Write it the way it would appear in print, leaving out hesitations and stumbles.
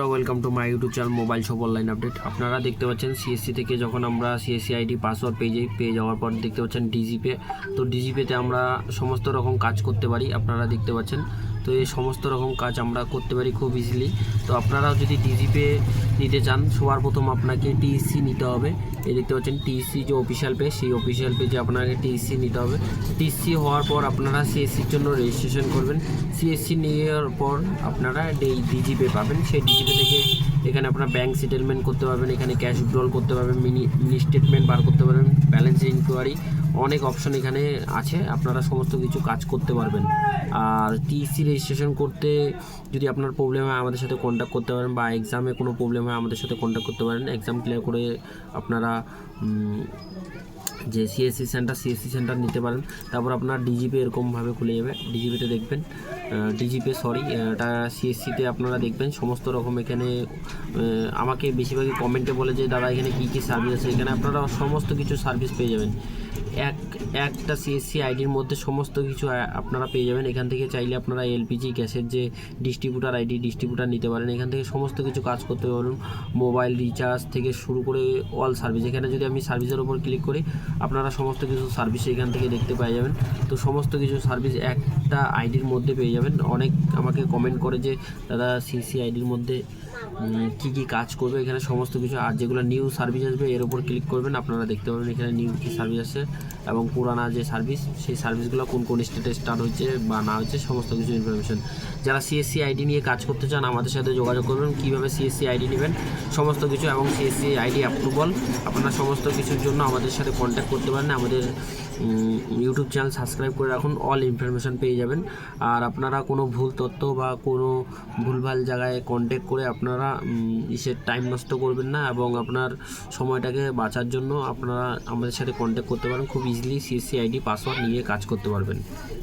Welcome to my YouTube channel mobile shop online update. আপনারা দেখতে পাচ্ছেন সিএসসি থেকে যখন আমরা সিএসসি আইডি পাসওয়ার্ড পেয়ে যাওয়ার পর দেখতে পাচ্ছেন ডিজিপে। তো ডিজিপেতে আমরা সমস্ত রকম কাজ করতে পারি, আপনারা দেখতে পাচ্ছেন। তো এই সমস্ত রকম কাজ আমরা করতে পারি খুব ইজিলি। তো আপনারাও যদি ডিজিপে নিতে চান, সবার প্রথম আপনাকে টিএসসি নিতে হবে। এই দেখতে পাচ্ছেন টিএসসি যে অফিসিয়াল পেজ, সেই অফিসিয়াল পেজে আপনাকে টিএসসি নিতে হবে। টিএসসি হওয়ার পর আপনারা সিএসসির জন্য রেজিস্ট্রেশন করবেন। সিএসসি নেওয়ার পর আপনারা ডিজিপে পাবেন। সেই ডিজিপে থেকে এখানে আপনারা ব্যাঙ্ক সেটেলমেন্ট করতে পারবেন, এখানে ক্যাশ উইথড্রল করতে পারবেন, মিনি স্টেটমেন্ট বার করতে পারবেন, ব্যালেন্স ইনকোয়ারি, অনেক অপশন এখানে আছে। আপনারা সমস্ত কিছু কাজ করতে পারবেন। আর টিএসসি রেজিস্ট্রেশন করতে যদি আপনার প্রবলেম হয় আমাদের সাথে কন্ট্যাক্ট করতে পারেন, বা এক্সামে কোনো প্রবলেম হয় আমাদের সাথে কন্ট্যাক্ট করতে পারেন। এক্সাম ক্লিয়ার করে আপনারা যে সিএসসি সেন্টার নিতে পারেন। তারপর আপনার ডিজিপে এরকমভাবে খুলে যাবে। ডিজিপিতে দেখবেন এটা সিএসসিতে আপনারা দেখবেন সমস্ত রকম। এখানে আমাকে বেশিরভাগই কমেন্টে বলে যে দাদা এখানে কী কী সার্ভিস আছে, এখানে আপনারা সমস্ত কিছু সার্ভিস পেয়ে যাবেন। একটা সিএসসি আইডির মধ্যে সমস্ত কিছু আপনারা পেয়ে যাবেন। এখান থেকে চাইলে আপনারা এলপিজি গ্যাসের যে ডিস্ট্রিবিউটার নিতে পারেন। এখান থেকে সমস্ত কিছু কাজ করতে পারবেন, মোবাইল রিচার্জ থেকে শুরু করে অল সার্ভিস। এখানে যদি আমি সার্ভিসের ওপর ক্লিক করি, আপনারা সমস্ত কিছু সার্ভিস এখান থেকে দেখতে পেয়ে যাবেন। তো সমস্ত কিছু সার্ভিস একটা আইডির মধ্যে পেয়ে যাবেন। অনেক আমাকে কমেন্ট করে যে দাদা সিএসসি আইডির মধ্যে কী কী কাজ করবে, এখানে সমস্ত কিছু। আর যেগুলো নিউ সার্ভিস আসবে এর উপর ক্লিক করবেন, আপনারা দেখতে পাবেন এখানে নিউ কী সার্ভিস আছে এবং পুরানা যে সার্ভিস, সেই সার্ভিসগুলো কোন কোন স্টেটে স্টার্ট হয়েছে বা না হয়েছে সমস্ত কিছু ইনফরমেশন। যারা সিএসসি আইডি নিয়ে কাজ করতে চান আমাদের সাথে যোগাযোগ করবেন, কীভাবে সিএসসি আইডি নেবেন সমস্ত কিছু, এবং সিএসসি আইডি অ্যাপ্রুভাল আপনারা সমস্ত কিছুর জন্য আমাদের সাথে কন্ট্যাক্ট করতে পারেন। আমাদের ইউটিউব চ্যানেল সাবস্ক্রাইব করে রাখুন, অল ইনফরমেশন পেয়ে যাবেন। আর আপনারা কোনো ভুল তথ্য বা কোনো ভুলভাল জায়গায় কন্ট্যাক্ট করে আপনারা টাইম নষ্ট করবেন না, এবং আপনার সময়টাকে বাঁচার জন্য আপনারা আমাদের সাথে কন্ট্যাক্ট করতে পারেন। খুব ইজিলি সিএসসি আইডি পাসওয়ার্ড নিয়ে কাজ করতে পারবেন।